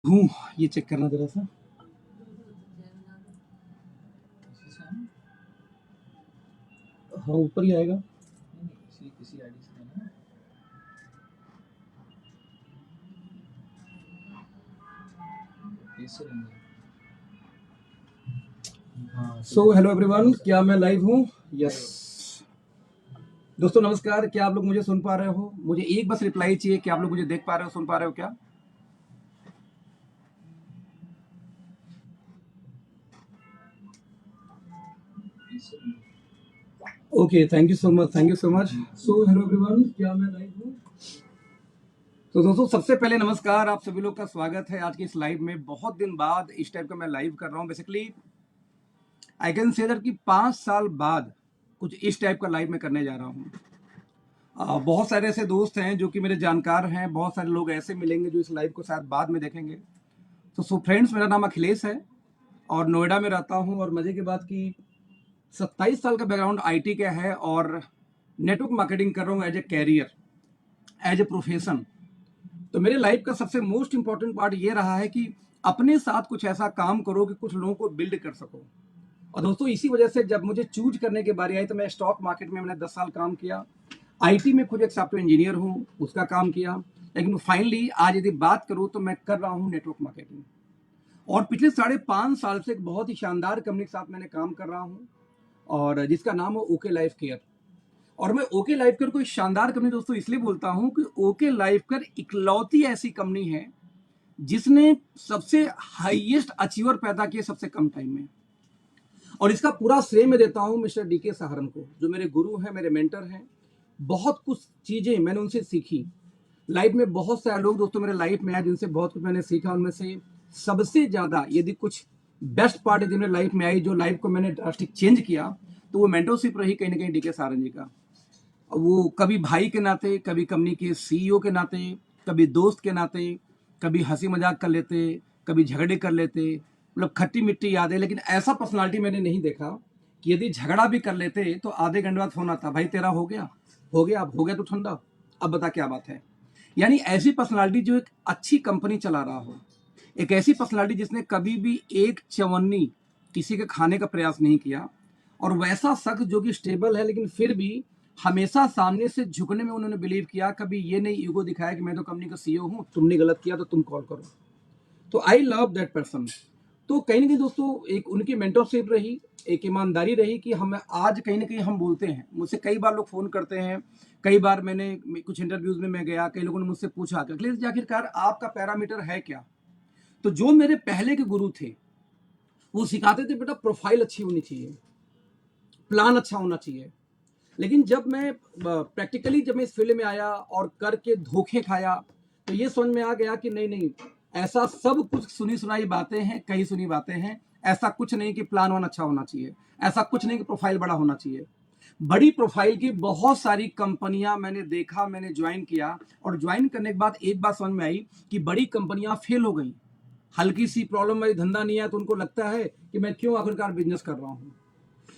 हूँ ये चेक करना जरा सा। हाँ ऊपर ही आएगा। किसी आईडी से देना। सो हेलो एवरीवन, क्या मैं लाइव हूँ? यस दोस्तों नमस्कार। क्या आप लोग मुझे सुन पा रहे हो? मुझे एक बस रिप्लाई चाहिए कि आप लोग मुझे देख पा रहे हो, सुन पा रहे हो क्या? Okay, thank you so much, thank you so much. So hello everyone, क्या मैं लाइव हूँ? तो दोस्तों सबसे पहले नमस्कार, आप सभी लोग का स्वागत है आज की इस लाइव में। बहुत दिन बाद इस टाइप का मैं लाइव कर रहा हूँ। Basically I can say that कि 5 साल बाद कुछ इस टाइप का लाइव मैं करने जा रहा हूँ। बहुत सारे ऐसे दोस्त हैं जो कि मेरे जानकार हैं, बहुत सारे लोग ऐसे मिलेंगे जो इस लाइव को शायद बाद में देखेंगे। तो सो फ्रेंड्स, मेरा नाम अखिलेश है और नोएडा में रहता हूँ। और मजे की बात की 27 साल का बैकग्राउंड आईटी का है और नेटवर्क मार्केटिंग कर रहा हूँ as a career, as a profession. तो मेरे लाइफ का सबसे मोस्ट इंपॉर्टेंट पार्ट ये रहा है कि अपने साथ कुछ ऐसा काम करो कि कुछ लोगों को बिल्ड कर सको। और दोस्तों इसी वजह से जब मुझे चूज करने की बारी आई तो मैं स्टॉक मार्केट में मैंने 10 साल काम किया। आईटी में खुद एक सॉफ्टवेयर इंजीनियर हूँ, उसका काम किया। लेकिन फाइनली आज यदि बात करूँ तो मैं कर रहा हूँ नेटवर्क मार्केटिंग। और पिछले 5.5 साल से एक बहुत ही शानदार कंपनी के साथ मैंने काम कर रहा हूँ और जिसका नाम है ओके लाइफ केयर। और मैं ओके लाइफ केयर को शानदार कंपनी दोस्तों इसलिए बोलता हूँ कि ओके लाइफ केयर इकलौती ऐसी कंपनी है जिसने सबसे हाईएस्ट अचीवर पैदा किए सबसे कम टाइम में। और इसका पूरा श्रेय मैं देता हूं मिस्टर डीके सहारन को, जो मेरे गुरु हैं, मेरे मेंटर हैं। बहुत कुछ चीजें मैंने उनसे सीखी। लाइफ में बहुत सारे लोग दोस्तों मेरे लाइफ में आए जिनसे बहुत कुछ मैंने सीखा। उनमें से सबसे ज्यादा यदि कुछ बेस्ट पार्ट है जिनमें लाइफ में आई, जो लाइफ को मैंने ड्रास्टिक चेंज किया, तो वो मेंटरशिप रही कहीं ना कहीं डीके सहारन जी का। वो कभी भाई के नाते, कभी कंपनी के सीईओ के नाते, कभी दोस्त के नाते, कभी हंसी मजाक कर लेते, कभी झगड़े कर लेते, मतलब खट्टी मिट्टी यादें। लेकिन ऐसा पर्सनालिटी मैंने नहीं देखा कि यदि झगड़ा भी कर लेते तो आधे घंटे बाद फोन आता, भाई तेरा हो गया, हो गया, अब हो गया तो ठंडा, अब बता क्या बात है। यानी ऐसी पर्सनालिटी जो एक अच्छी कंपनी चला रहा हो, एक ऐसी पर्सनालिटी जिसने कभी भी एक चवन्नी किसी के खाने का प्रयास नहीं किया। और वैसा शख्स जो कि स्टेबल है लेकिन फिर भी हमेशा सामने से झुकने में उन्होंने बिलीव किया। कभी ये नहीं ईगो दिखाया कि मैं तो कंपनी का सीईओ हूं, तुमने गलत किया तो तुम कॉल करो। तो आई लव दैट पर्सन। तो कहीं ना कहीं दोस्तों एक उनकी मेंटरशिप रही, एक ईमानदारी रही कि हम आज कहीं ना कहीं हम बोलते हैं। मुझसे कई बार लोग फोन करते हैं, कई बार मैंने कुछ इंटरव्यूज में मैं गया, कई लोगों ने मुझसे पूछा कि अखिलेश जी आखिरकार आपका पैरामीटर है क्या। तो जो मेरे पहले के गुरु थे वो सिखाते थे बेटा प्रोफाइल अच्छी होनी चाहिए, प्लान अच्छा होना चाहिए। लेकिन जब मैं प्रैक्टिकली जब मैं इस फील्ड में आया और करके धोखे खाया तो ये समझ में आ गया कि नहीं नहीं, ऐसा सब कुछ सुनी सुनाई बातें हैं, कही सुनी बातें हैं। ऐसा कुछ नहीं कि प्लान वन अच्छा होना चाहिए, ऐसा कुछ नहीं कि प्रोफाइल बड़ा होना चाहिए। बड़ी प्रोफाइल की बहुत सारी कंपनियां मैंने देखा, मैंने ज्वाइन किया। और ज्वाइन करने के बाद एक बात समझ में आई कि बड़ी कंपनियां फेल हो गई। हल्की सी प्रॉब्लम वाली धंधा नहीं है तो उनको लगता है कि मैं क्यों आखिरकार बिजनेस कर रहा हूं।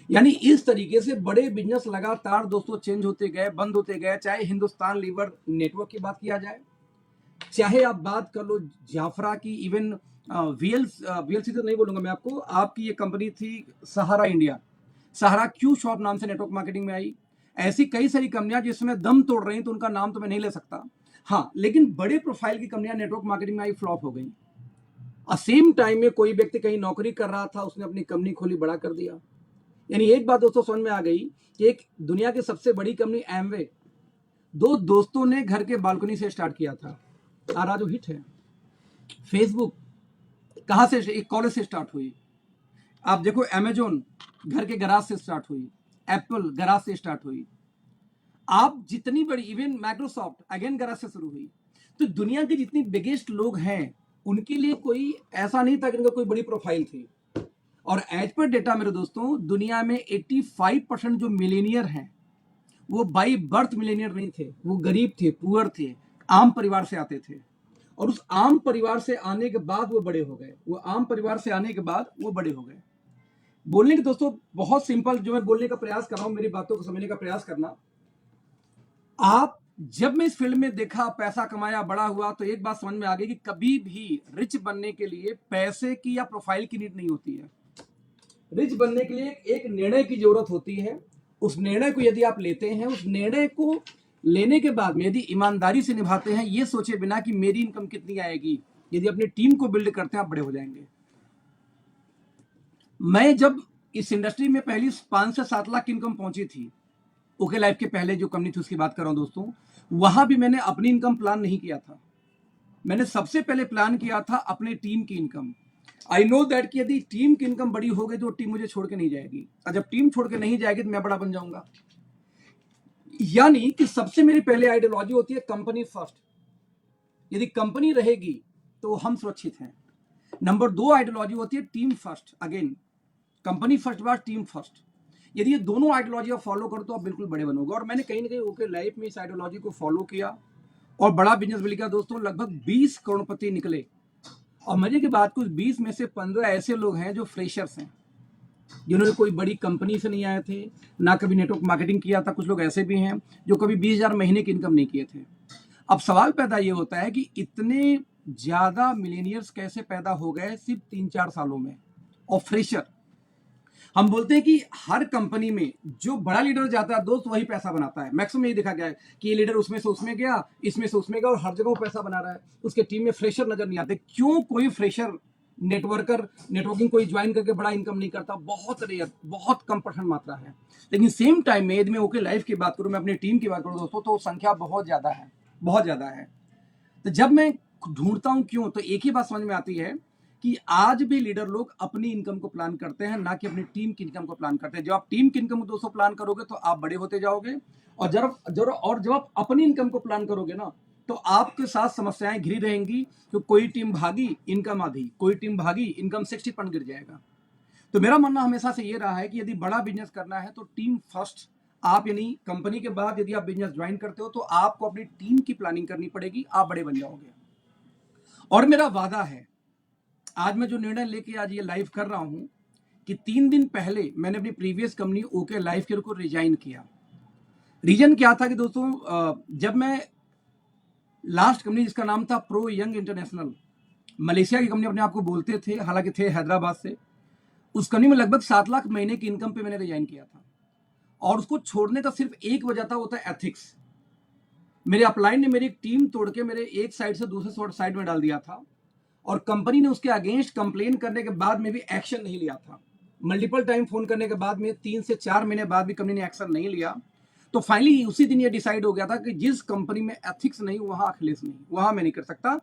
यानी इस तरीके से बड़े बिजनेस लगातार दोस्तों चेंज होते गए, बंद होते गए। चाहे हिंदुस्तान लीवर नेटवर्क की बात किया जाए, चाहे आप बात कर लो जाफरा की, इवन वीएलसी तो नहीं बोलूंगा मैं आपको, आपकी ये कंपनी थी सहारा इंडिया, सहारा क्यू शॉप नाम से नेटवर्क मार्केटिंग में आई। ऐसी कई सारी कंपनियां जिसमें दम तोड़ रही, तो उनका नाम तो मैं नहीं ले सकता। हाँ, लेकिन बड़े प्रोफाइल की कंपनियां नेटवर्क मार्केटिंग में आई, फ्लॉप हो गई। सेम टाइम में कोई व्यक्ति कहीं नौकरी कर रहा था, उसने अपनी कंपनी खोली, बड़ा कर दिया। यानी एक बात दोस्तों समझ में आ गई कि एक दुनिया की सबसे बड़ी कंपनी एमवे, दो दोस्तों ने घर के बालकनी से स्टार्ट किया था। आज जो हिट है फेसबुक, कहां से, एक कॉलेज से स्टार्ट हुई। आप देखो अमेजोन घर के गराज से स्टार्ट हुई, एप्पल गराज से स्टार्ट हुई। आप जितनी बड़ी, इवन माइक्रोसॉफ्ट अगेन गराज से शुरू हुई। तो दुनिया के जितनी बिगेस्ट लोग हैं उनके लिए कोई ऐसा नहीं था कि उनका कोई बड़ी प्रोफाइल थी। और एज पर डेटा मेरे दोस्तों, दुनिया में 85% जो मिलेनियर हैं वो बाई बर्थ मिलेनियर नहीं थे, वो गरीब थे, पुअर थे, आम परिवार से आते थे। और उस आम परिवार से आने के बाद वो बड़े हो गए, वो आम परिवार से आने के बाद वो बड़े हो गए। बोलने के दोस्तों बहुत सिंपल, जो मैं बोलने का प्रयास कर रहा हूं, मेरी बातों को समझने का प्रयास करना। आप जब मैं इस फील्ड में देखा, पैसा कमाया, बड़ा हुआ, तो एक बात समझ में आ गई कि कभी भी रिच बनने के लिए पैसे की या प्रोफाइल की नीड नहीं होती है। रिच बनने के लिए एक निर्णय की जरूरत होती है। उस निर्णय को यदि आप लेते हैं, उस निर्णय को लेने के बाद में यदि ईमानदारी से निभाते हैं, ये सोचे बिना कि मेरी इनकम कितनी आएगी, यदि अपनी टीम को बिल्ड करते हैं, आप बड़े हो जाएंगे। मैं जब इस इंडस्ट्री में पहली 5 से 7 लाख की इनकम पहुंची थी, ओके लाइफ के पहले जो कंपनी थी उसकी बात कर रहा हूं दोस्तों, वहां भी मैंने अपनी इनकम प्लान नहीं किया था। मैंने सबसे पहले प्लान किया था अपने टीम की इनकम। आई नो दैट कि यदि टीम की इनकम बड़ी हो गई तो टीम मुझे छोड़ के नहीं जाएगी, और जब टीम छोड़ के नहीं जाएगी तो मैं बड़ा बन जाऊंगा। यानी कि सबसे मेरी पहले आइडियोलॉजी होती है कंपनी फर्स्ट। यदि कंपनी रहेगी तो हम सुरक्षित हैं। नंबर 2 आइडियोलॉजी होती है team first. Again company first बार टीम फर्स्ट। यदि ये दोनों आइडियोलॉजी आप फॉलो करो तो आप बिल्कुल बड़े बनोगे। और मैंने कहीं ना कहीं ओके लाइफ में इस आइडियोलॉजी को फॉलो किया और बड़ा बिजनेस मिल गया दोस्तों। लगभग 20 करोड़पति निकले। और मजे की बात, कुछ 20 में से 15 ऐसे लोग हैं जो फ्रेशर्स हैं, जिन्होंने कोई बड़ी कंपनी से नहीं आए थे, ना कभी नेटवर्क मार्केटिंग किया था। कुछ लोग ऐसे भी हैं जो कभी 20,000 महीने की इनकम नहीं किए थे। अब सवाल पैदा ये होता है कि इतने ज्यादा मिलेनियर्स कैसे पैदा हो गए सिर्फ 3-4 सालों में। और फ्रेशर, हम बोलते हैं कि हर कंपनी में जो बड़ा लीडर जाता है दोस्त, वही पैसा बनाता है। मैक्सिमम यही देखा गया है कि ये लीडर उसमें से उसमें गया, इसमें से उसमें गया, और हर जगह वो पैसा बना रहा है। उसके टीम में फ्रेशर नजर नहीं आते। क्यों कोई फ्रेशर नेटवर्किंग कोई ज्वाइन करके बड़ा इनकम नहीं करता? बहुत रेयर, बहुत कम परसेंट मात्रा है। लेकिन सेम टाइम में यदि मैं ओके लाइफ की बात करूं, मैं अपनी टीम की बात करूं दोस्तों, तो संख्या बहुत ज्यादा है, बहुत ज्यादा है। तो जब मैं ढूंढता हूं क्यों, तो एक ही बात समझ में आती है कि आज भी लीडर लोग अपनी इनकम को प्लान करते हैं, ना कि अपनी टीम की इनकम को प्लान करते हैं। जब आप टीम की इनकम को दोस्तों प्लान करोगे तो आप बड़े होते जाओगे। और जब आप अपनी इनकम को प्लान करोगे ना, तो आपके साथ समस्याएं घिरी रहेंगी। तो कोई टीम भागी, इनकम आधी, कोई टीम भागी, इनकम 60% गिर जाएगा। तो मेरा मानना हमेशा से ये रहा है कि यदि बड़ा बिजनेस करना है तो टीम फर्स्ट। आप यानी कंपनी के बाद यदि आप बिजनेस ज्वाइन करते हो तो आपको अपनी टीम की प्लानिंग करनी पड़ेगी, आप बड़े बन जाओगे। और मेरा वादा है, आज मैं जो निर्णय लेके आज ये लाइव कर रहा हूं, कि 3 दिन पहले मैंने अपनी previous company okay life care को रिजाइन किया। रीजन क्या था कि दोस्तों, जब मैं लास्ट कंपनी जिसका नाम था प्रो यंग इंटरनेशनल, मलेशिया की कंपनी अपने आप को बोलते थे, हालांकि थे हैदराबाद से, उस कंपनी में लगभग 7 लाख महीने की इनकम पे मैंने रिजाइन किया था। और उसको छोड़ने का सिर्फ एक वजह था, वो था एथिक्स। मेरे अपलाइन ने मेरी टीम तोड़ के मेरे एक साइड से दूसरे साइड में डाल दिया था, और कंपनी ने उसके अगेंस्ट कंप्लेन करने के बाद में भी एक्शन नहीं लिया था। मल्टीपल टाइम फोन करने के बाद में 3 से 4 महीने बाद भी कंपनी ने एक्शन नहीं लिया। तो फाइनली उसी दिन ये डिसाइड हो गया था कि जिस कंपनी में एथिक्स नहीं, वहां अखिलेश नहीं, वहां मैं नहीं कर सकता।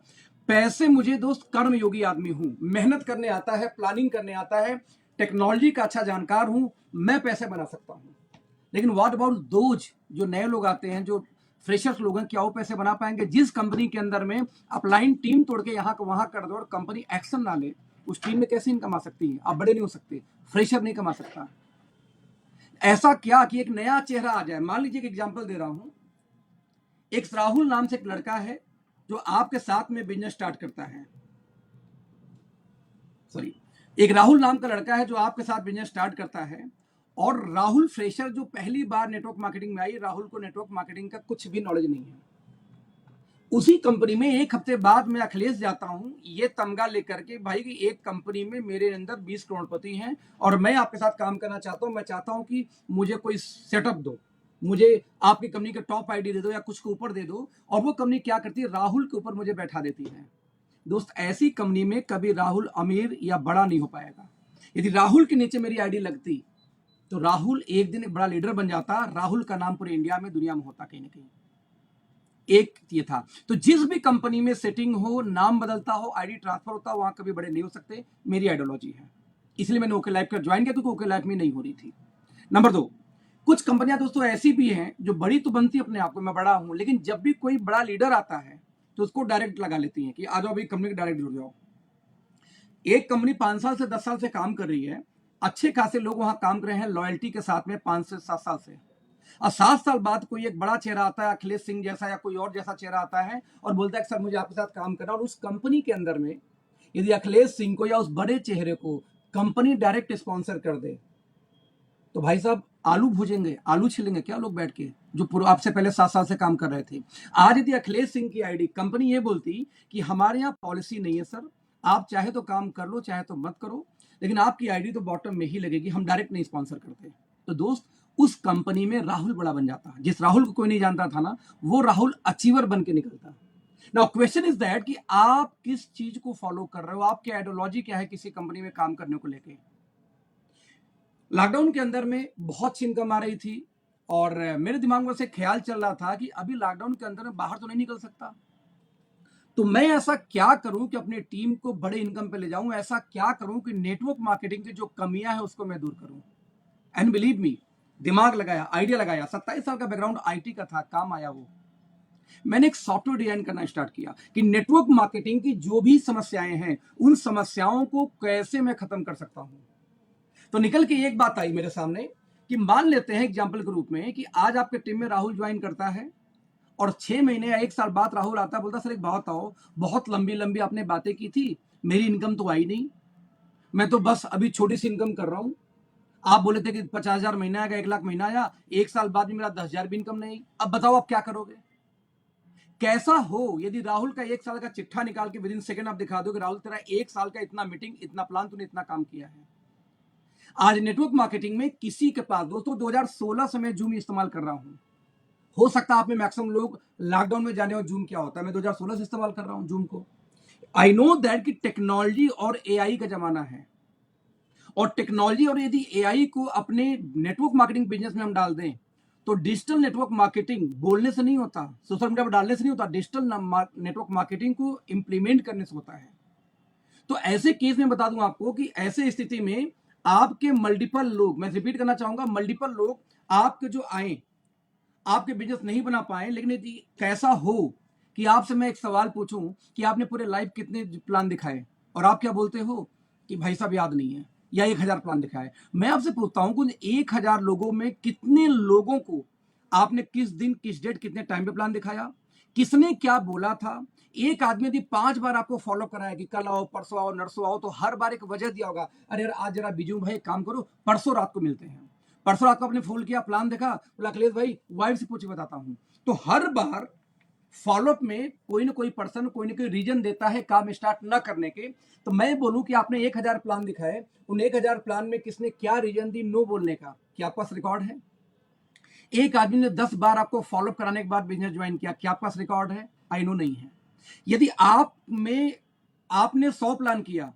पैसे मुझे दोस्त कर्मयोगी आदमी हूं, मेहनत करने आता है, प्लानिंग करने आता है, टेक्नोलॉजी का अच्छा जानकार हूं, मैं पैसे बना सकता हूं। लेकिन व्हाट अबाउट दोज जो नए लोग आते हैं, जो फ्रेशर्स लोग हैं, क्या वो पैसे बना पाएंगे? जिस कंपनी के अंदर में अपलाइन टीम तोड़ के यहां को वहां कर दो और कंपनी एक्शन ना ले, उस टीम में कैसे इनकम आ सकती है? आप बड़े नहीं हो सकते, फ्रेशर नहीं कमा सकता। ऐसा क्या कि एक नया चेहरा आ जाए। मान लीजिए एक एग्जांपल दे रहा हूं, एक राहुल नाम से एक लड़का है जो आपके साथ में बिजनेस स्टार्ट करता है। सॉरी, एक राहुल नाम का लड़का है जो आपके साथ बिजनेस स्टार्ट करता है। और राहुल फ्रेशर जो पहली बार नेटवर्क मार्केटिंग में आई, राहुल को नेटवर्क मार्केटिंग का कुछ भी नॉलेज नहीं है। उसी कंपनी में एक हफ्ते बाद मैं अखिलेश जाता हूं ये तमगा लेकर के, भाई कि एक कंपनी में मेरे अंदर 20 करोड़पति हैं और मैं आपके साथ काम करना चाहता हूं। मैं चाहता हूं कि मुझे कोई सेटअप दो, मुझे आपकी कंपनी का टॉप आईडी दे दो या कुछ के ऊपर दे दो। और वो कंपनी क्या करती है, राहुल के ऊपर मुझे बैठा देती है। दोस्त, ऐसी कंपनी में कभी राहुल अमीर या बड़ा नहीं हो पाएगा। यदि राहुल के नीचे मेरी आईडी लगती तो राहुल एक दिन एक बड़ा लीडर बन जाता। राहुल का नाम पूरे इंडिया में, दुनिया में होता कहीं ना कहीं। एक ये था। तो जिस भी कंपनी में सेटिंग हो, नाम बदलता हो, आईडी ट्रांसफर होता हो, वहां कभी बड़े नहीं हो सकते। मेरी आइडियोलॉजी है, इसलिए मैंने ओके लाइफ का ज्वाइन किया, क्योंकि ओके लाइफ में नहीं हो रही थी। नंबर 2, कुछ कंपनियां दोस्तों ऐसी भी हैं जो बड़ी तो बनती अपने आप को, मैं बड़ा हूं, लेकिन जब भी कोई बड़ा लीडर आता है तो उसको डायरेक्ट लगा लेती हैं कि आ जाओ भाई कंपनी के डायरेक्ट जुड़ जाओ। एक कंपनी 5 साल से 10 साल से काम कर रही है, अच्छे खासे लोग वहां काम कर रहे हैं लॉयल्टी के साथ में 5 से 7 साल से। और 7 साल बाद कोई एक बड़ा चेहरा आता है, अखिलेश सिंह जैसा या कोई और जैसा चेहरा आता है और बोलता है कि सर मुझे आपके साथ काम करना। और उस कंपनी के अंदर में यदि अखिलेश सिंह को या उस बड़े चेहरे को कंपनी डायरेक्ट स्पॉन्सर कर दे, तो भाई साहब आलू भूजेंगे, आलू छिलेंगे क्या लोग बैठ के, जो पूर्व आपसे पहले 7 साल से काम कर रहे थे। आज यदि अखिलेश सिंह की आईडी कंपनी ये बोलती कि हमारे यहाँ पॉलिसी नहीं है सर, आप चाहे तो काम कर लो चाहे तो मत करो, लेकिन आपकी आईडी तो बॉटम में ही लगेगी, हम डायरेक्ट नहीं स्पॉन्सर करते, तो दोस्त उस कंपनी में राहुल बड़ा बन जाता। जिस राहुल को कोई नहीं जानता था ना, वो राहुल अचीवर बन के निकलता। नाउ क्वेश्चन इज दैट कि आप किस चीज को फॉलो कर रहे हो, आपकी आइडियोलॉजी क्या है किसी कंपनी में काम करने को लेके। लॉकडाउन के अंदर में बहुत सी इनकम आ रही थी और मेरे दिमाग में से ख्याल चल रहा था कि अभी लॉकडाउन के अंदर में बाहर तो नहीं निकल सकता, तो मैं ऐसा क्या करूं कि अपनी टीम को बड़े इनकम पे ले जाऊं, ऐसा क्या करूं कि नेटवर्क मार्केटिंग की जो कमियां है उसको मैं दूर करूं। एंड बिलीव मी, दिमाग लगाया, आइडिया लगाया, 27 साल का बैकग्राउंड आईटी का था, काम आया वो। मैंने एक सॉफ्टवेयर डिजाइन करना स्टार्ट किया कि नेटवर्क मार्केटिंग की जो भी समस्याएं हैं उन समस्याओं को कैसे मैं खत्म कर सकता हूं। तो निकल के एक बात आई मेरे सामने कि मान लेते हैं एग्जाम्पल के रूप में कि आज आपके टीम में राहुल ज्वाइन करता है और 6 महीने या 1 साल बाद राहुल आता है, बोलता सर एक बात आओ, बहुत लंबी लंबी आपने बातें की थी, मेरी इनकम तो आई नहीं, मैं तो बस अभी छोटी सी इनकम कर रहा हूं। आप बोले थे कि 50,000 महीना आएगा, 1 लाख महीना आया, 1 साल बाद भी मेरा 10,000 भी इनकम नहीं, अब बताओ आप क्या करोगे। कैसा हो यदि राहुल का 1 साल का चिट्ठा निकाल के विद इन सेकंड आप दिखा दो कि राहुल तेरा 1 साल का इतना मीटिंग, इतना प्लान, तूने इतना काम किया है। आज नेटवर्क मार्केटिंग में किसी के पास, दोस्तों 2016 से मैं जूम इस्तेमाल कर रहा हूं, हो सकता है आप में मैक्सिमम लोग लॉकडाउन में जाने और जूम क्या होता है, मैं 2016 से इस्तेमाल कर रहा हूं जूम को। आई नो दैट कि टेक्नोलॉजी और एआई का जमाना है, और टेक्नोलॉजी और यदि एआई को अपने नेटवर्क मार्केटिंग बिजनेस में हम डाल दें तो डिजिटल नेटवर्क मार्केटिंग बोलने से नहीं होता, सोशल मीडिया पर डालने से नहीं होता, डिजिटल नेटवर्क मार्केटिंग को इंप्लीमेंट करने से होता है। तो ऐसे केस में बता दूं आपको कि ऐसे स्थिति में आपके मल्टीपल लोग, मैं रिपीट करना चाहूंगा, मल्टीपल लोग आपके जो आए, आपके बिजनेस नहीं बना पाए, लेकिन यदि कैसा हो कि आपसे मैं एक सवाल पूछूं कि आपने पूरे लाइफ कितने प्लान दिखाए और आप क्या बोलते हो कि भाई साहब याद नहीं है, या 1,000 प्लान दिखाए। मैं आपसे पूछता हूं कि 1,000 लोगों में कितने लोगों को आपने किस दिन, किस डेट, कितने टाइम पे प्लान दिखाया, किसने क्या बोला था। एक आदमी यदि 5 बार आपको फॉलो कराया कि कल आओ, परसों आओ, नरसों आओ, तो हर बार एक वजह दिया होगा, अरे यार आज जरा बिजू भाई काम करो, परसों रात को मिलते हैं। परसों रात को आपने फोन किया, प्लान देखा, बोला अखिलेश भाई वाइफ से पूछ के बताता हूं। तो हर बार फॉलोअप में कोई ना कोई पर्सन कोई ना कोई रीजन देता है काम स्टार्ट न करने के। तो मैं बोलूं कि आपने 1,000 प्लान दिखाए, उन 1,000 प्लान में किसने क्या रीजन दी नो बोलने का, क्या आपके पास रिकॉर्ड है। एक आदमी ने 10 बार आपको फॉलोअप कराने के बाद बिजनेस ज्वाइन किया, क्या आपके पास रिकॉर्ड है। आई नो नहीं है। यदि आप में आपने 100 प्लान किया,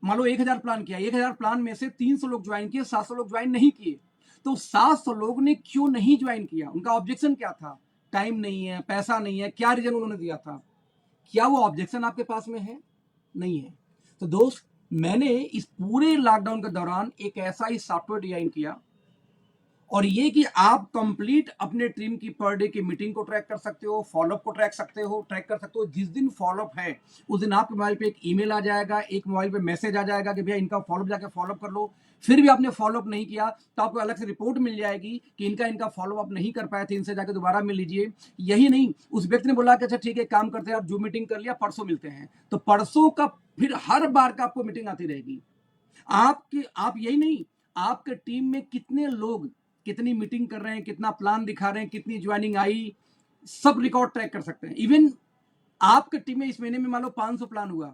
मान लो 1,000 प्लान किया, 1,000 प्लान में से 300 लोग ज्वाइन किए, 700 लोग ज्वाइन नहीं किए, तो 700 लोग ने क्यों नहीं ज्वाइन किया, उनका ऑब्जेक्शन क्या था। टाइम नहीं है, पैसा नहीं है, क्या रीजन उन्होंने दिया था। क्या वो ऑब्जेक्शन आपके पास में है, नहीं है। तो दोस्त मैंने इस पूरे लॉकडाउन के दौरान एक ऐसा ही सॉफ्टवेयर डिजाइन किया, और ये कि आप कंप्लीट अपने टीम की पर डे की मीटिंग को ट्रैक कर सकते हो, फॉलोअप को ट्रैक कर सकते हो। जिस दिन फॉलोअप है उस दिन आपके मोबाइल पे एक ईमेल आ जाएगा, एक मोबाइल पे मैसेज आ जाएगा कि भैया इनका फॉलोअप जाके फॉलोअप कर लो। फिर भी आपने फॉलोअप नहीं किया तो आपको अलग से रिपोर्ट मिल जाएगी कि इनका फॉलोअप नहीं कर पाए थे, इनसे जाके दोबारा मिल लीजिए। यही नहीं, उस व्यक्ति ने बोला कि अच्छा ठीक है काम करते हैं, आप जो मीटिंग कर लिया, परसों मिलते हैं, तो परसों का फिर हर बार का आपको मीटिंग आती रहेगी। आप यही नहीं, आपके टीम में कितने लोग कितनी मीटिंग कर रहे हैं, कितना प्लान दिखा रहे हैं, कितनी ज्वाइनिंग आई, सब रिकॉर्ड ट्रैक कर सकते हैं। इवन आपके टीम में इस महीने में मान लो 500 प्लान हुआ,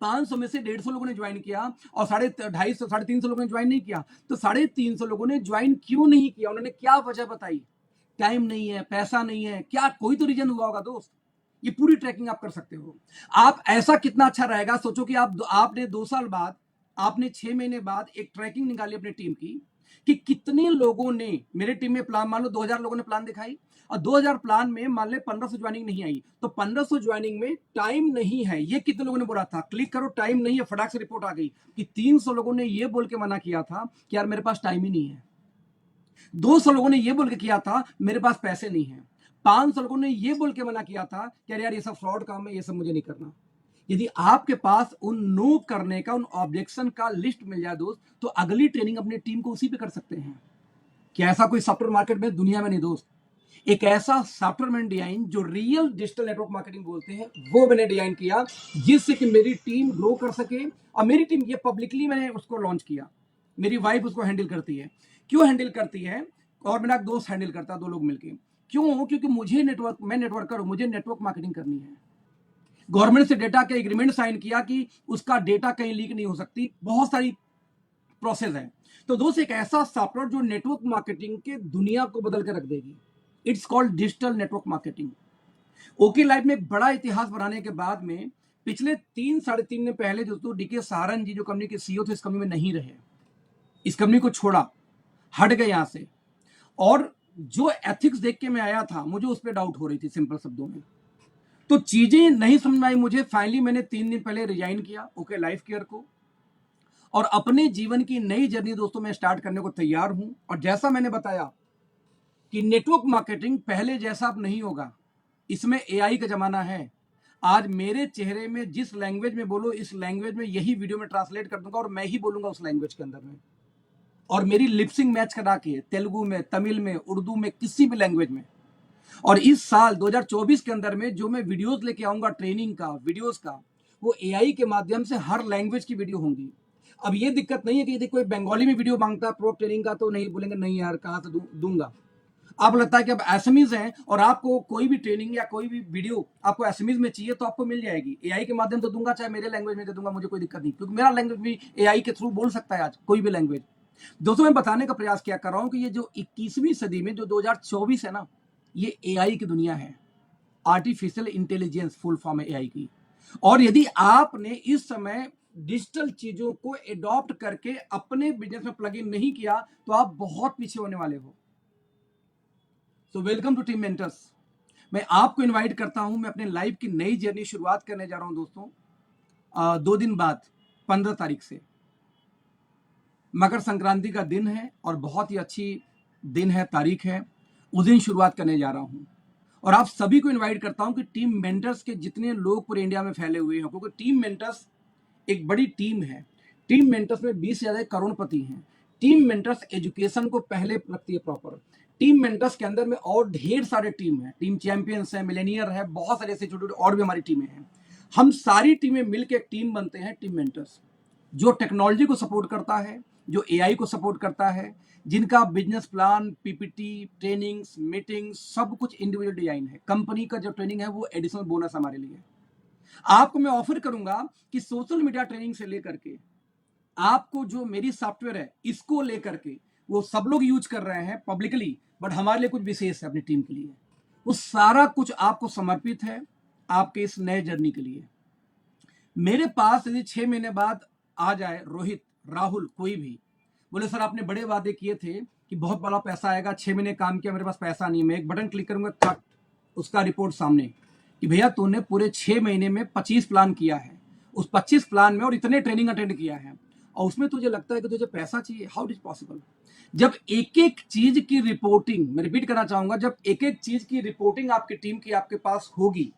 500 में से 150 लोगों ने ज्वाइन किया और 250 350 लोगों ने ज्वाइन नहीं किया, तो 350 लोगों ने ज्वाइन क्यों नहीं किया, उन्होंने क्या वजह बताई। टाइम नहीं है, पैसा नहीं है, क्या कोई तो रीजन हुआ होगा दोस्त। ये पूरी ट्रैकिंग आप कर सकते हो। आप ऐसा कितना अच्छा रहेगा, सोचो कि आपने 2 साल बाद, आपने 6 महीने बाद एक ट्रैकिंग निकाली अपनी टीम की कि कितने लोगों ने मेरे टीम में प्लान, मान लो 2,000 लोगों ने प्लान दिखाई और 2,000 प्लान में मान ले 1,500 ज्वाइनिंग नहीं आई, तो 1,500 ज्वाइनिंग में टाइम नहीं है, ये कितने लोगों ने बोला था, क्लिक करो टाइम नहीं है, फटाक से रिपोर्ट आ गई कि 300 लोगों ने ये बोल के मना किया था कि यार मेरे पास टाइम ही नहीं है। 200 लोगों ने यह बोल के किया था मेरे पास पैसे नहीं है। 500 लोगों ने यह बोल के मना किया था कि यार ये सब फ्रॉड काम है, ये सब मुझे नहीं करना। यदि आपके पास उन नो करने का, उन ऑब्जेक्शन का लिस्ट मिल जाए दोस्त, तो अगली ट्रेनिंग अपनी टीम को उसी पे कर सकते हैं। क्या ऐसा कोई सॉफ्टवेयर मार्केट में दुनिया में नहीं दोस्त। एक ऐसा सॉफ्टवेयर मैंने डिजाइन जो रियल डिजिटल नेटवर्क मार्केटिंग बोलते हैं, वो मैंने डिजाइन किया जिससे कि मेरी टीम ग्रो कर सके। और मेरी टीम ये पब्लिकली मैंने उसको लॉन्च किया, मेरी वाइफ उसको हैंडल करती है। क्यों हैंडल करती है, और मेरा एक दोस्त हैंडल करता है, 2 लोग मिलके। क्यों? क्योंकि मुझे नेटवर्क, मैं नेटवर्कर हूं, मुझे नेटवर्क मार्केटिंग करनी है। गवर्नमेंट से डेटा का एग्रीमेंट साइन किया कि उसका डेटा कहीं लीक नहीं हो सकती, बहुत सारी प्रोसेस है। तो दोस्त एक ऐसा सॉफ्टवेयर जो नेटवर्क मार्केटिंग के दुनिया को बदल के रख देगी, it's called digital network marketing. Okay life में एक बड़ा इतिहास बनाने के बाद में पिछले 3 साढ़े 3 दिन पहले दोस्तों डीके सहारन जी जो कंपनी के सीईओ थे, इस कंपनी में नहीं रहे, इस कंपनी को छोड़ा, हट गए यहां से। और जो एथिक्स देख के मैं आया था, मुझे उस पर डाउट हो रही थी, सिंपल शब्दों में। तो चीजें नहीं समझ में आई मुझे, फाइनली मैंने 3 दिन पहले रिजाइन किया ओके लाइफ केयर को, और अपने जीवन की नई जर्नी दोस्तों मैं स्टार्ट करने को तैयार हूं। और जैसा मैंने बताया कि नेटवर्क मार्केटिंग पहले जैसा अब नहीं होगा, इसमें एआई का जमाना है। आज मेरे चेहरे में जिस लैंग्वेज में बोलो, इस लैंग्वेज में यही वीडियो में ट्रांसलेट कर दूंगा और मैं ही बोलूंगा उस लैंग्वेज के अंदर में। और मेरी लिपसिंग मैच करा के तेलुगु में, तमिल में, उर्दू में, किसी भी लैंग्वेज में। और इस साल 2024 के अंदर में जो मैं वीडियोस लेके आऊंगा ट्रेनिंग का, वीडियोस का, वो एआई के माध्यम से हर लैंग्वेज की वीडियो होंगी। अब ये दिक्कत नहीं है कि यदि कोई बंगाली में वीडियो मांगता है प्रो ट्रेनिंग का, तो नहीं बोलेंगे नहीं यार कहाँ से दूंगा। आपको लगता है कि अब एसएमईज हैं और आपको कोई भी ट्रेनिंग या कोई भी वीडियो आपको एसएमईज में चाहिए तो आपको मिल जाएगी, एआई के माध्यम से दूंगा, चाहे मेरे लैंग्वेज में दे दूंगा, मुझे कोई दिक्कत नहीं, क्योंकि मेरा लैंग्वेज भी एआई के थ्रू बोल सकता है आज कोई भी लैंग्वेज। दोस्तों मैं बताने का प्रयास क्या कर रहा हूं कि ये जो 21वीं सदी में जो 2024 है ना, ये एआई की दुनिया है, आर्टिफिशियल इंटेलिजेंस फुल फॉर्म है एआई की। और यदि आपने इस समय डिजिटल चीजों को एडॉप्ट करके अपने बिजनेस में प्लग इन नहीं किया तो आप बहुत पीछे होने वाले हो। तो वेलकम टू टीम मेंटर्स। मैं आपको इनवाइट करता हूं, मैं अपने लाइफ की नई जर्नी शुरुआत करने जा रहा हूं दोस्तों। 2 दिन बाद 15 तारीख से मकर संक्रांति का दिन है और बहुत ही अच्छी दिन है, तारीख है, उस दिन शुरुआत करने जा रहा हूं। और आप सभी को इनवाइट करता हूं कि टीम मेंटर्स के जितने लोग पूरे इंडिया में फैले हुए हैं, क्योंकि टीम मेंटर्स एक बड़ी टीम है। टीम मेंटर्स में 20 से ज्यादा करोड़पति हैं। टीम मेंटर्स एजुकेशन को पहले रखती है प्रॉपर। टीम मेंटर्स के अंदर में और ढेर सारे टीम है, टीम चैंपियंस है, मिलेनियर है, बहुत सारे ऐसे छोटे और भी हमारी टीमें हैं। हम सारी टीमें मिलकर एक टीम बनते हैं, टीम मेंटर्स, जो टेक्नोलॉजी को सपोर्ट करता है, जो एआई को सपोर्ट करता है, जिनका business plan, PPT, trainings, meetings सब कुछ इंडिविजुअल डिजाइन है। कंपनी का जो ट्रेनिंग है वो एडिशनल बोनस हमारे लिए। आपको मैं ऑफर करूंगा कि सोशल मीडिया ट्रेनिंग से लेकर के आपको जो मेरी सॉफ्टवेयर है इसको लेकर के वो सब लोग यूज कर रहे हैं पब्लिकली, बट हमारे लिए कुछ विशेष है अपनी टीम के लिए। वो सारा कुछ आपको समर्पित है आपके इस नए जर्नी के लिए। मेरे पास यदि 6 महीने बाद आ जाए रोहित, राहुल, कोई भी बोले सर आपने बड़े वादे किए थे कि बहुत बड़ा पैसा आएगा, 6 महीने काम किया, मेरे पास पैसा नहीं है, मैं एक बटन क्लिक करूंगा, कट, उसका रिपोर्ट सामने कि भैया तूने पूरे 6 महीने में 25 प्लान किया है, उस 25 प्लान में और इतने ट्रेनिंग अटेंड किया है, और उसमें तुझे लगता है कि तुझे पैसा चाहिए, हाउ इट इज पॉसिबल। जब एक एक चीज की रिपोर्टिंग, मैं रिपीट करना चाहूंगा, जब एक एक चीज की रिपोर्टिंग आपकी टीम की आपके पास होगी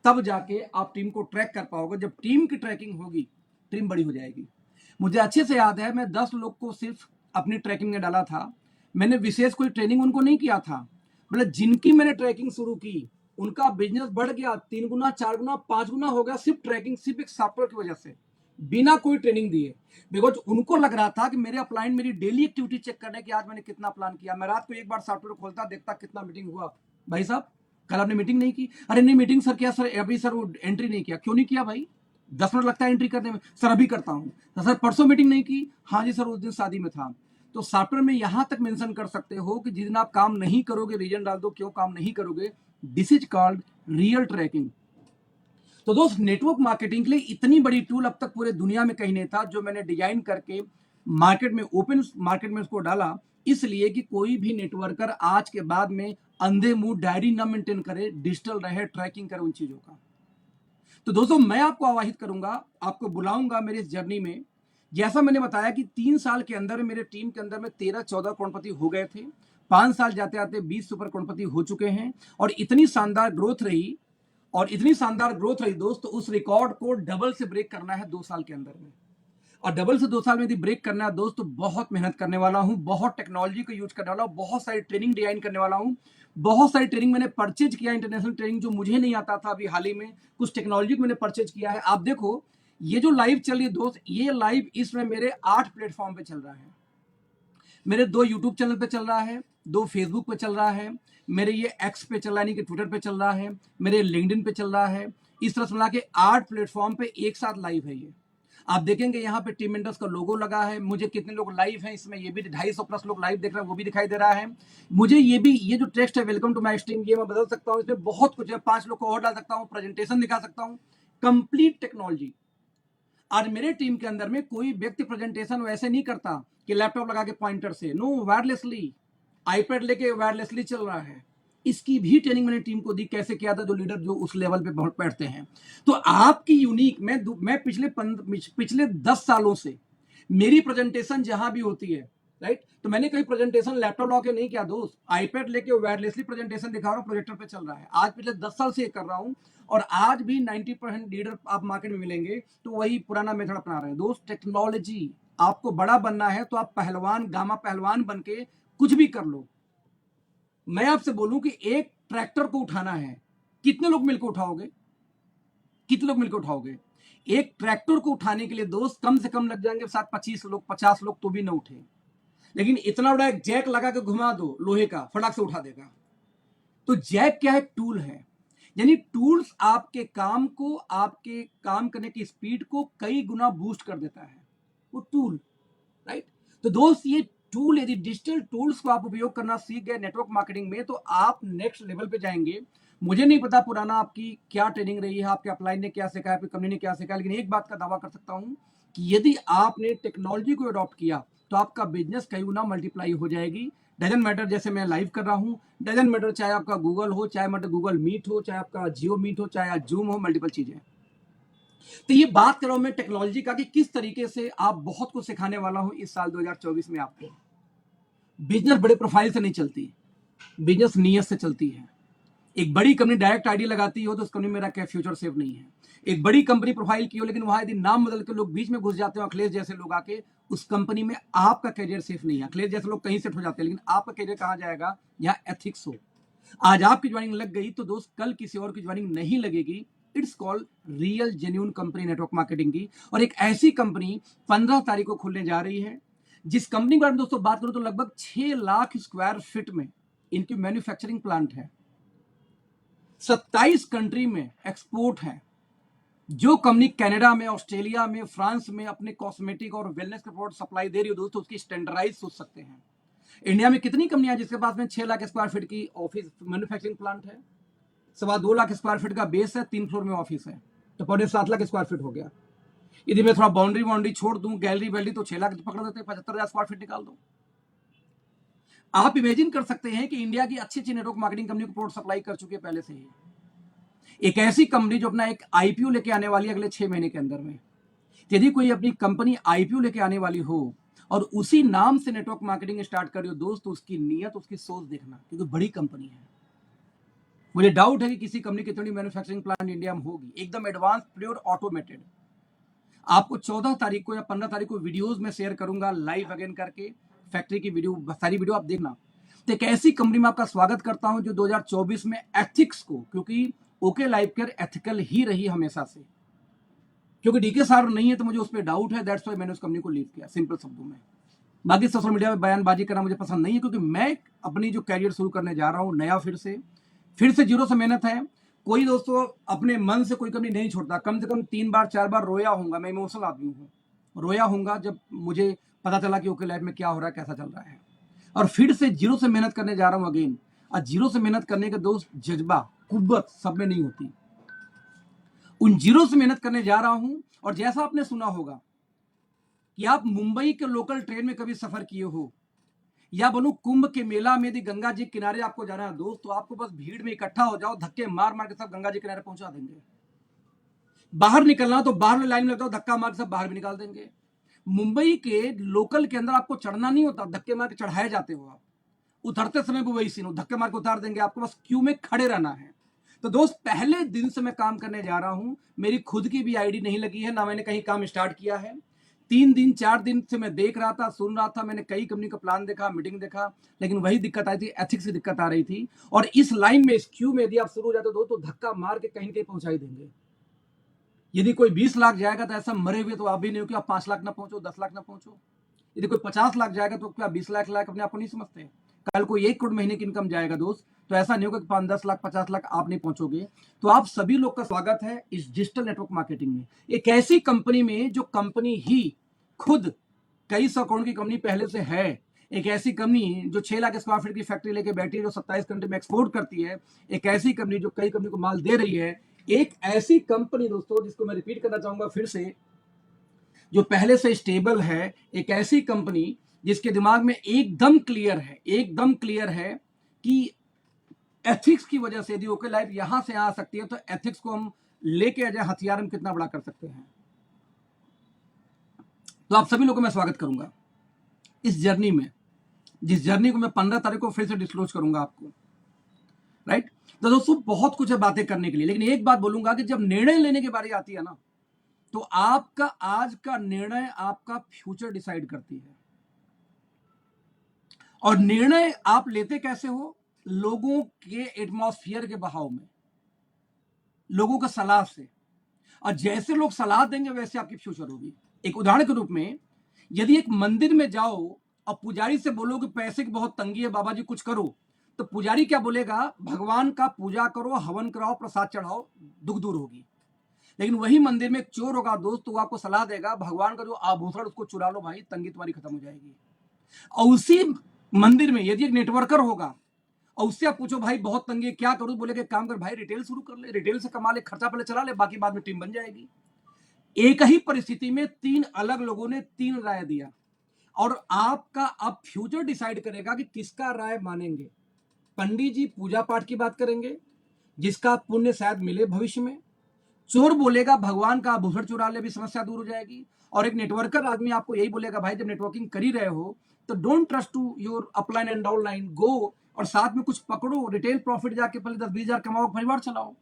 तब जाके आप टीम को ट्रैक कर पाओगे। जब टीम की ट्रैकिंग होगी टीम बड़ी हो जाएगी। मुझे अच्छे से याद है, मैं 10 लोग को सिर्फ अपनी ट्रैकिंग में डाला था, मैंने विशेष कोई ट्रेनिंग उनको नहीं किया था, मतलब जिनकी मैंने ट्रैकिंग शुरू की उनका बिजनेस बढ़ गया, 3 गुना, 4 गुना, 5 गुना हो गया, सिर्फ ट्रैकिंग, सिर्फ एक सॉफ्टवेयर की वजह से, बिना कोई ट्रेनिंग दिए। बिकॉज उनको लग रहा था कि मेरे अपलाइन मेरी डेली एक्टिविटी चेक करने की आज मैंने कितना प्लान किया। मैं रात को एक बार सॉफ्टवेयर खोलता, देखता कितना मीटिंग हुआ। भाई साहब कल आपने मीटिंग नहीं की, अरे नहीं मीटिंग सर, क्या सर अभी सर वो एंट्री नहीं किया, क्यों नहीं किया भाई, 10 मिनट लगता है एंट्री करने में, सर अभी करता हूँ। तो सर परसों मीटिंग नहीं की, हाँ जी सर उस दिन शादी में था। तो सॉफ्टवेयर में यहां तक मेंशन कर सकते हो कि जिस दिन आप काम नहीं करोगे रीजन डाल दो क्यों काम नहीं करोगे। This is called real tracking. तो दोस्त नेटवर्क मार्केटिंग के लिए इतनी बड़ी टूल अब तक पूरे दुनिया में कहीं नहीं था, जो मैंने डिजाइन करके मार्केट में, ओपन मार्केट में उसको डाला, इसलिए कि कोई भी नेटवर्कर आज के बाद में अंधे मुंह डायरी ना मेंटेन करे, डिजिटल रहे, ट्रैकिंग करे उन चीजों का। तो दोस्तों मैं आपको आवाहित करूंगा, आपको बुलाऊंगा मेरे इस जर्नी में। जैसा मैंने बताया कि 3 साल के अंदर मेरे टीम के अंदर में 13-14 करोड़पति हो गए थे, 5 साल जाते आते 20 सुपर करोड़पति हो चुके हैं, और इतनी शानदार ग्रोथ रही, दोस्त, उस रिकॉर्ड को डबल से ब्रेक करना है 2 साल के अंदर में। और डबल से 2 साल में यदि ब्रेक करना है दोस्त, तो बहुत मेहनत करने वाला हूं, बहुत टेक्नोलॉजी को यूज करने वाला हूं, बहुत सारी ट्रेनिंग डिजाइन करने वाला हूं, बहुत सारी ट्रेनिंग मैंने परचेज किया, इंटरनेशनल ट्रेनिंग जो मुझे नहीं आता था, अभी हाल ही में कुछ टेक्नोलॉजी को मैंने परचेज किया है। आप देखो ये जो लाइव चल रही है दोस्त, ये लाइव इसमें मेरे 8 प्लेटफॉर्म पे चल रहा है। मेरे 2 यूट्यूब चैनल पे चल रहा है, 2 फेसबुक पे चल रहा है, मेरे ये एक्स पे चल रहा है, यानी कि ट्विटर पे चल रहा है, मेरे लिंक्डइन पे चल रहा है। इस तरह से मिला के 8 प्लेटफॉर्म पे एक साथ लाइव है ये। आप देखेंगे यहाँ पे टीम मेंटर्स का लोगो लगा है। मुझे कितने लोग लाइव हैं इसमें, ये भी 250 प्लस लोग लाइव देख रहे हैं, वो भी दिखाई दे रहा है। मुझे ये भी, ये जो टेक्स्ट है वेलकम टू माय स्ट्रीम, ये मैं बदल सकता हूँ, इसमें बहुत कुछ है। 5 लोग को और डाल सकता हूँ, प्रेजेंटेशन दिखा सकता हूँ, कंप्लीट टेक्नोलॉजी। आज मेरे टीम के अंदर में कोई व्यक्ति प्रेजेंटेशन वैसे नहीं करता कि लैपटॉप लगा के पॉइंटर से, नो, वायरलेसली, आईपैड लेके वायरलेसली चल रहा है। इसकी भी ट्रेनिंग मैंने टीम को दी, कैसे किया था, जो लीडर जो उस लेवल पे बैठते हैं। तो आपकी यूनिक, मैं पिछले 10 सालों से मेरी प्रेजेंटेशन जहां भी होती है, राइट, तो मैंने कहीं प्रेजेंटेशन लैपटॉप लगा के नहीं किया दोस्त, आईपैड लेके वायरलेसली प्रेजेंटेशन दिखा रहा हूँ, प्रोजेक्टर पे चल रहा है। आज पिछले 10 साल से ये कर रहा हूँ, और आज भी 90% लीडर आप मार्केट में मिलेंगे तो वही पुराना मेथड अपना रहे हैं दोस्त। टेक्नोलॉजी, आपको बड़ा बनना है तो आप पहलवान, गामा पहलवान बन के कुछ भी कर लो। मैं आपसे बोलूं कि एक ट्रैक्टर को उठाना है, कितने लोग मिलकर उठाओगे? कितने लोग मिलकर उठाओगे? एक ट्रैक्टर को उठाने के लिए दोस्त कम से कम लग जाएंगे साथ 25 लोग, 50 लोग, तो भी ना उठे। लेकिन इतना बड़ा एक जैक लगा के घुमा दो लोहे का, फटाक से उठा देगा। तो जैक क्या है? टूल है। यानी टूल्स आपके काम को, आपके काम करने की स्पीड को कई गुना बूस्ट कर देता है वो टूल, राइट। तो दोस्त ये टूल, यदि डिजिटल टूल्स को आप उपयोग करना सीख गए नेटवर्क मार्केटिंग में, तो आप नेक्स्ट लेवल पे जाएंगे। मुझे नहीं पता पुराना आपकी क्या ट्रेनिंग रही है, आपके अपलाइन ने क्या सिखाया, आपकी कंपनी ने क्या सिखाया, लेकिन एक बात का दावा कर सकता हूं कि यदि आपने टेक्नोलॉजी को अडॉप्ट किया तो आपका बिजनेस कई गुना मल्टीप्लाई हो जाएगी। डजंट मैटर, जैसे मैं लाइव कर रहा हूं, डजंट मैटर चाहे आपका गूगल हो, चाहे मतलब गूगल मीट हो, चाहे आपका जियो मीट हो, चाहे जूम हो, मल्टीपल चीजें। तो ये बात कर रहा हूं मैं टेक्नोलॉजी का कि किस तरीके से आप बहुत कुछ सिखाने वाला हूं इस साल 2024 में आपको। बिजनेस बड़े प्रोफाइल से नहीं चलती, बिजनेस नीयत से चलती है। एक बड़ी कंपनी डायरेक्ट आईडी लगाती हो तो उस कंपनी में मेरा क्या फ्यूचर सेफ नहीं है। एक बड़ी कंपनी प्रोफाइल की हो, लेकिन वहां यदि नाम बदल के लोग बीच में घुस जाते हो, अखिलेश जैसे लोग आके, उस कंपनी में आपका करियर सेफ नहीं है। अखिलेश जैसे लोग कहीं सेट हो जाते हैं, लेकिन आपका करियर कहां जाएगा? यहाँ एथिक्स हो। आज आपकी ज्वाइनिंग लग गई तो दोस्त कल किसी और की ज्वाइनिंग नहीं लगेगी। It's called real genuine company network marketing की। और एक ऐसी कंपनी 15 तारीख को खुलने जा रही है, जिस कंपनी के बारे में दोस्तों बात करूं तो लगभग 6 लाख स्क्वायर फीट में इनकी मैन्युफैक्चरिंग प्लांट है, 27 कंट्री में एक्सपोर्ट है। जो कंपनी कनाडा में, ऑस्ट्रेलिया में, फ्रांस में अपने कॉस्मेटिक और वेलनेस के प्रोडक्ट सप्लाई दे रही हो दोस्तों, उसकी स्टैंडर्डाइज सोच सकते हैं। इंडिया में कितनी कंपनियां जिसके पास में 6 लाख स्क्वायर फीट की ऑफिस मैन्युफैक्चरिंग प्लांट है? 2.25 लाख स्क्वायर फीट का बेस है, 3 फ्लोर में ऑफिस है, तो 7.5 लाख स्क्वायर फीट हो गया। यदि मैं थोड़ा बाउंड्री छोड़ दूं, गैलरी वैलरी, तो 6 लाख पकड़ देते, 75,000 स्क्वायर फीट निकाल दो। आप इमेजिन कर सकते हैं कि इंडिया की अच्छी अच्छी नेटवर्क मार्केटिंग कंपनी को प्रोडक्ट सप्लाई कर चुकी है पहले से ही। एक ऐसी कंपनी जो अपना एक आईपीओ लेके आने वाली है अगले 6 महीने के अंदर में। यदि कोई अपनी कंपनी आईपीओ लेके आने वाली हो और उसी नाम से नेटवर्क मार्केटिंग स्टार्ट कर रही हो दोस्त, उसकी नीयत, उसकी सोच देखना, क्योंकि बड़ी कंपनी है। मुझे डाउट है कि किसी कंपनी की इतनी मैन्युफैक्चरिंग प्लांट इंडिया में होगी, एकदम एडवांस, प्योर ऑटोमेटेड। आपको 14 तारीख को या 15 तारीख को वीडियोज में शेयर करूंगा लाइव अगेन करके, फैक्ट्री की वीडियो, सारी वीडियो आप देखना। तो एक ऐसी कंपनी में आपका स्वागत करता हूं जो 2024 में एथिक्स को, क्योंकि ओके लाइफ केयर एथिकल ही रही हमेशा से, क्योंकि डीके सार नहीं है तो मुझे उस पर डाउट है, दैट्स व्हाई मैंने उस कंपनी को लीव किया, सिंपल शब्दों में। बाकी सोशल मीडिया में बयानबाजी करना मुझे पसंद नहीं है, क्योंकि मैं अपनी जो कैरियर शुरू करने जा रहा हूं नया, फिर से जीरो से मेहनत है। कोई दोस्तों अपने मन से कोई कंपनी नहीं छोड़ता, कम से कम 3 बार 4 बार रोया हूंगा, मैं इमोशनल आदमी हूँ, रोया हूंगा जब मुझे पता चला कि ओके लाइफ में क्या हो रहा है, कैसा चल रहा है। और फिर से जीरो से मेहनत करने जा रहा हूं अगेन। और जीरो से मेहनत करने के दोस्त जज्बा, कुव्वत सब में नहीं होती। उन जीरो से मेहनत करने जा रहा हूं। और जैसा आपने सुना होगा कि आप मुंबई के लोकल ट्रेन में कभी सफर किए हो, या बोलूं कुंभ के मेला में यदि गंगा जी किनारे आपको जाना है दोस्त, तो आपको बस भीड़ में इकट्ठा हो जाओ, धक्के मार मार के सब गंगा जी किनारे पहुंचा देंगे। बाहर निकलना तो बाहर में लाइन में लगता हो, धक्का मार के सब बाहर भी निकाल देंगे। मुंबई के लोकल के अंदर आपको चढ़ना नहीं होता, धक्के मार के चढ़ाए जाते हो आप। उतरते समय भी वही सीन हो, धक्के मार के उतार देंगे, आपको बस क्यू में खड़े रहना है। तो दोस्त पहले दिन से मैं काम करने जा रहा हूं, मेरी खुद की भी आईडी नहीं लगी है, ना मैंने कहीं काम स्टार्ट किया है। 3 दिन 4 दिन से मैं देख रहा था, सुन रहा था, मैंने कई कंपनी का प्लान देखा, मीटिंग देखा, लेकिन वही दिक्कत आई थी, एथिक्स की दिक्कत आ रही थी। और इस लाइन में, इस क्यू में यदि आप शुरू हो जाते हो तो धक्का मार के कहीं कहीं पहुंचाई देंगे। यदि कोई 20 लाख जाएगा तो ऐसा मरे हुए तो आप भी नहीं हो कि आप 5 लाख ना पहुंचो, 10 लाख ना पहुंचो। यदि कोई 50 लाख जाएगा तो क्या 20 लाख लाख अपने आप को नहीं समझते हैं? कल कोई 1 करोड़ महीने की इनकम जाएगा दोस्त, तो ऐसा नहीं होगा कि 5-10 लाख 50 लाख आप नहीं पहुंचोगे। तो आप सभी लोग का स्वागत है इस डिजिटल नेटवर्क मार्केटिंग में, एक ऐसी कंपनी में जो कंपनी ही खुद कई सौ करोड़ की कंपनी पहले से है, एक ऐसी कंपनी जो 6 लाख स्क्वायर फीट की फैक्ट्री लेके बैठी है, जो 27 कंट्री में एक्सपोर्ट करती है, एक ऐसी कंपनी जो कई कंपनी को माल दे रही है, एक ऐसी कंपनी दोस्तों जिसको मैं रिपीट करना चाहूंगा फिर से, जो पहले से स्टेबल है, एक ऐसी कंपनी जिसके दिमाग में एकदम क्लियर है कि एथिक्स की वजह से यदि ओके लाइफ यहां से आ सकती है तो एथिक्स को हम लेके अजय हथियार हम कितना बड़ा कर सकते हैं। तो आप सभी लोगों को मैं स्वागत करूंगा इस जर्नी में, जिस जर्नी को मैं 15 तारीख को फिर से डिस्क्लोज करूंगा आपको, राइट। तो दोस्तों बहुत कुछ है बातें करने के लिए, लेकिन एक बात बोलूंगा कि जब निर्णय लेने की बारी आती है ना, तो आपका आज का निर्णय आपका फ्यूचर डिसाइड करती है। और निर्णय आप लेते कैसे हो? लोगों के एटमॉस्फेयर के बहाव में, लोगों का सलाह से, और जैसे लोग सलाह देंगे वैसे आपकी फ्यूचर होगी। एक उदाहरण के रूप में, यदि एक मंदिर में जाओ और पुजारी से बोलो कि पैसे की बहुत तंगी है बाबा जी कुछ करो, तो पुजारी क्या बोलेगा? भगवान का पूजा करो, हवन कराओ, प्रसाद चढ़ाओ, दुख दूर होगी। लेकिन वही मंदिर में एक चोर होगा दोस्त, तो वो आपको सलाह देगा भगवान का जो आभूषण उसको चुरा लो भाई, तंगी तुम्हारी खत्म हो जाएगी। और उसी मंदिर में यदि एक नेटवर्कर होगा और उससे आप पूछो भाई बहुत तंगी है क्या करूं, बोले कि काम कर भाई रिटेल शुरू कर ले, रिटेल से कमा ले, खर्चा पहले चला ले, बाकी बाद में टीम बन जाएगी। एक ही परिस्थिति में 3 अलग लोगों ने 3 राय दिया, और आपका अब फ्यूचर डिसाइड करेगा कि किसका राय मानेंगे। पंडित जी पूजा पाठ की बात करेंगे जिसका पुण्य शायद मिले भविष्य में, चोर बोलेगा भगवान का आभूषण चुरा ले भी समस्या दूर हो जाएगी, और एक नेटवर्कर आदमी आपको यही बोलेगा भाई जब नेटवर्किंग कर ही रहे हो तो don't trust to your upline and downline, go और साथ में कुछ पकड़ो, रिटेल प्रॉफिट जाके पहले 10-20 हजार कमाओ, परिवार चलाओ।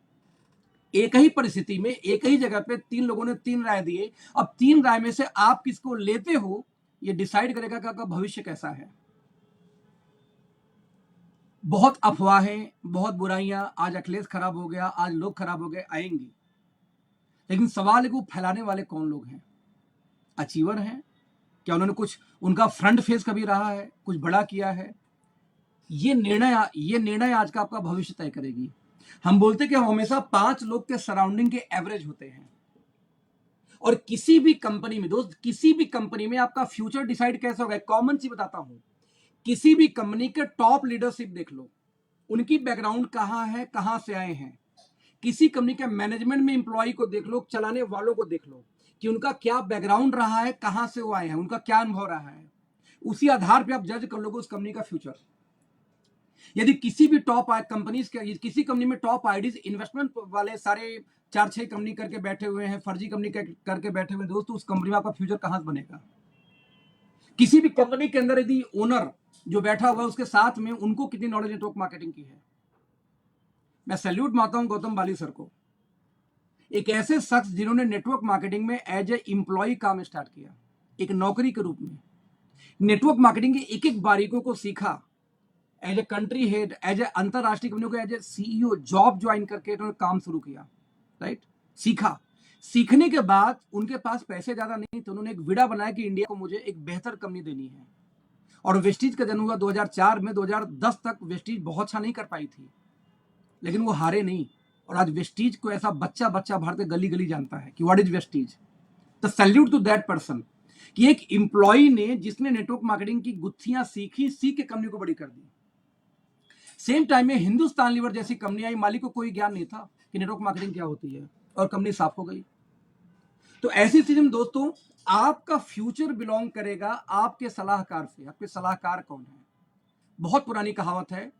एक ही परिस्थिति में एक ही जगह पे 3 लोगों ने 3 राय दिए, अब 3 राय में से आप किसको लेते हो ये डिसाइड करेगा कि आपका भविष्य कैसा है। बहुत अफवाहें, बहुत बुराइयां, आज अखिलेश खराब हो गया, आज लोग खराब हो गए, आएंगी, लेकिन सवाल है कि वो फैलाने वाले कौन लोग हैं? अचीवर हैं? क्या उन्होंने कुछ उनका फ्रंट फेस कभी रहा है, कुछ बड़ा किया है? ये निर्णय आज का आपका भविष्य तय करेगी। हम बोलते कि हम हमेशा 5 लोग के सराउंडिंग के एवरेज होते हैं, और किसी भी कंपनी में दोस्त, किसी भी कंपनी में आपका फ्यूचर डिसाइड कैसे होगा? कॉमन सी बताता हूं, किसी भी कंपनी के टॉप लीडरशिप देख लो, उनकी बैकग्राउंड कहां है, कहां से आए हैं। किसी कंपनी के मैनेजमेंट में एम्प्लॉय को देख लो, चलाने वालों को देख लो कि उनका क्या बैकग्राउंड रहा है, कहां से वो आए हैं, उनका क्या अनुभव रहा है। उसी आधार पे आप जज कर लोगे उस कंपनी का फ्यूचर। यदि किसी भी टॉप कंपनीज के, किसी कंपनी में टॉप आईडीज इन्वेस्टमेंट वाले सारे 4-6 कंपनी करके बैठे हुए हैं, फर्जी कंपनी करके बैठे हुए हैं दोस्तों, उस कंपनी में आपका फ्यूचर कहां से बनेगा? किसी भी कंपनी के अंदर यदि ओनर जो बैठा हुआ है उसके साथ में उनको कितनी नॉलेज नेटवर्क मार्केटिंग की है? मैं सैल्यूट मारता हूं गौतम बाली सर को, एक ऐसे शख्स जिन्होंने नेटवर्क मार्केटिंग में एज ए एम्प्लॉय काम स्टार्ट किया, एक नौकरी के रूप में नेटवर्क मार्केटिंग की एक एक बारीकियों को सीखा, as a country head, as a अंतरराष्ट्रीय कंपनियों को as a CEO job join करके उन्होंने काम शुरू किया, राइट। सीखा, सीखने के बाद उनके पास पैसे ज्यादा नहीं थे, उन्होंने एक विड़ा बनाया कि इंडिया को मुझे एक बेहतर कंपनी देनी है, और वेस्टीज का जन्म हुआ 2004 में। 2010 तक वेस्टीज बहुत अच्छा नहीं कर पाई थी, लेकिन वो हारे नहीं, और आज वेस्टीज को ऐसा बच्चा बच्चा भारत के गली गली जानता है कि व्हाट इज वेस्टीज। तो सैल्यूट टू दैट पर्सन कि एक एम्प्लॉय ने जिसने नेटवर्क मार्केटिंग की गुत्थियां सीखी, सीख के कंपनी को बड़ी कर दी। सेम टाइम में हिंदुस्तान लीवर जैसी कंपनी आई, मालिक को कोई ज्ञान नहीं था कि नेटवर्क मार्केटिंग क्या होती है, और कंपनी साफ हो गई। तो ऐसी स्थिति में दोस्तों आपका फ्यूचर बिलोंग करेगा आपके सलाहकार से। आपके सलाहकार कौन है? बहुत पुरानी कहावत है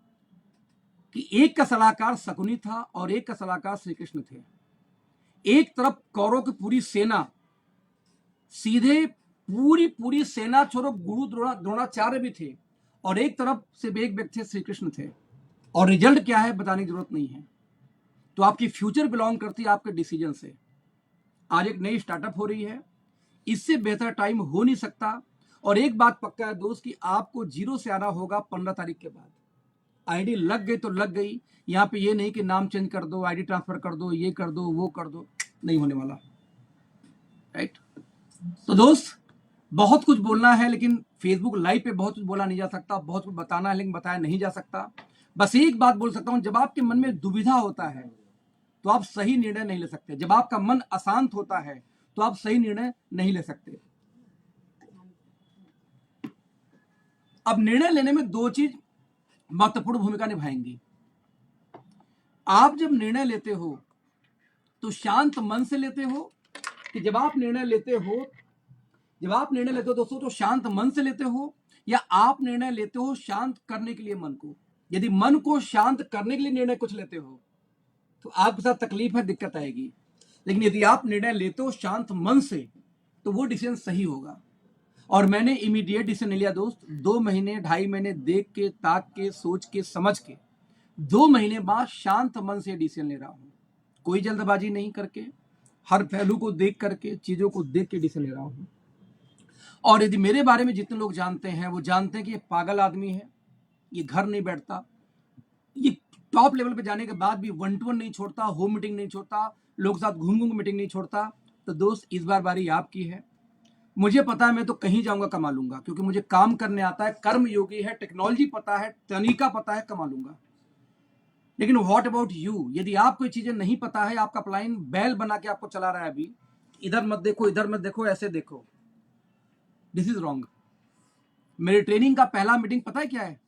कि एक का सलाहकार शकुनी था और एक का सलाहकार श्री कृष्ण थे। एक तरफ कौरव की पूरी सेना, सीधे पूरी सेना छोड़ो, गुरु द्रोणाचार्य भी थे, और एक तरफ से एक व्यक्ति श्री कृष्ण थे, और रिजल्ट क्या है बताने की जरूरत नहीं है। तो आपकी फ्यूचर बिलोंग करती है आपके डिसीजन से। आज एक नई स्टार्टअप हो रही है, इससे बेहतर टाइम हो नहीं सकता, और एक बात पक्का है दोस्त कि आपको जीरो से आना होगा 15 तारीख के बाद। आईडी लग गई तो लग गई, यहां पे ये नहीं कि नाम चेंज कर दो, आईडी ट्रांसफर कर दो, ये कर दो, वो कर दो, नहीं होने वाला, राइट। तो दोस्त बहुत कुछ बोलना है लेकिन फेसबुक लाइव पे बहुत कुछ बोला नहीं जा सकता, बहुत कुछ बताना है लेकिन बताया नहीं जा सकता। बस एक बात बोल सकता हूं, जब आपके मन में दुविधा होता है तो आप सही निर्णय नहीं ले सकते। जब आपका मन अशांत होता है तो आप सही निर्णय नहीं ले सकते। अब निर्णय लेने में दो चीज महत्वपूर्ण भूमिका निभाएंगी। आप जब निर्णय लेते हो तो शांत मन से लेते हो कि जब आप निर्णय लेते हो दोस्तों तो शांत मन से लेते हो, या आप निर्णय लेते हो शांत करने के लिए मन को। यदि मन को शांत करने के लिए निर्णय कुछ लेते हो तो आपके साथ तकलीफ है, दिक्कत आएगी। लेकिन यदि आप निर्णय लेते हो शांत मन से तो वो डिसीजन सही होगा। और मैंने इमीडिएट डिसीजन नहीं लिया दोस्त। 2 महीने 2.5 महीने देख के, ताक के, सोच के, समझ के 2 महीने बाद शांत मन से डिसीजन ले रहा हूं। कोई जल्दबाजी नहीं करके, हर पहलू को देख करके, चीजों को देख के डिसीजन ले रहा हूं। और यदि मेरे बारे में जितने लोग जानते हैं वो जानते हैं कि ये पागल आदमी है, ये घर नहीं बैठता, ये टॉप लेवल पे जाने के बाद भी 1-to-1 नहीं छोड़ता, होम मीटिंग नहीं छोड़ता, लोग साथ घूम घूम मीटिंग नहीं छोड़ता। तो दोस्त इस बार बारी आपकी है। मुझे पता है मैं तो कहीं जाऊंगा कमा लूंगा, क्योंकि मुझे काम करने आता है, कर्म योगी है, टेक्नोलॉजी पता है, तरीका पता है, कमा लूंगा। लेकिन व्हाट अबाउट यू? यदि आप कोई चीजें नहीं पता है, आपका प्लान बैल बना के आपको चला रहा है, अभी इधर मत देखो, इधर मत देखो, ऐसे देखो, दिस इज रॉन्ग। मेरी ट्रेनिंग का पहला मीटिंग पता है क्या है?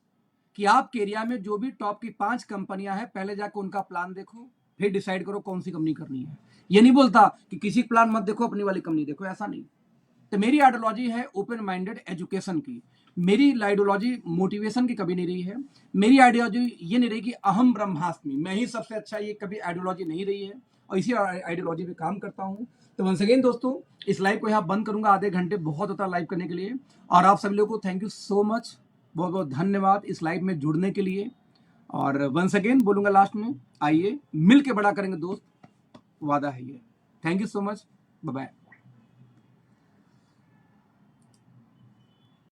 कि आपके एरिया में जो भी टॉप की 5 कंपनियां हैं, पहले जाकर उनका प्लान देखो, फिर डिसाइड करो कौन सी कंपनी करनी है। ये नहीं बोलता कि किसी प्लान मत देखो, अपनी वाली कंपनी देखो, ऐसा नहीं। तो मेरी आइडियोलॉजी है ओपन माइंडेड एजुकेशन की। मेरी आइडियोलॉजी मोटिवेशन की कभी नहीं रही है। मेरी आइडियोलॉजी ये नहीं रही कि अहम ब्रह्मास्मि, मैं ही सबसे अच्छा, ये कभी आइडियोलॉजी नहीं रही है, और इसी आइडियोलॉजी पे काम करता हूँ। तो वंस अगेन दोस्तों, इस लाइव को यहाँ बंद करूंगा, आधे घंटे बहुत होता है लाइव करने के लिए। और आप सभी लोगों को थैंक यू सो मच, बहुत बहुत धन्यवाद इस लाइव में जुड़ने के लिए। और वंस अगेन बोलूंगा लास्ट में, आइए मिल के बड़ा करेंगे दोस्त, वादा है ये। Thank you so much, bye bye.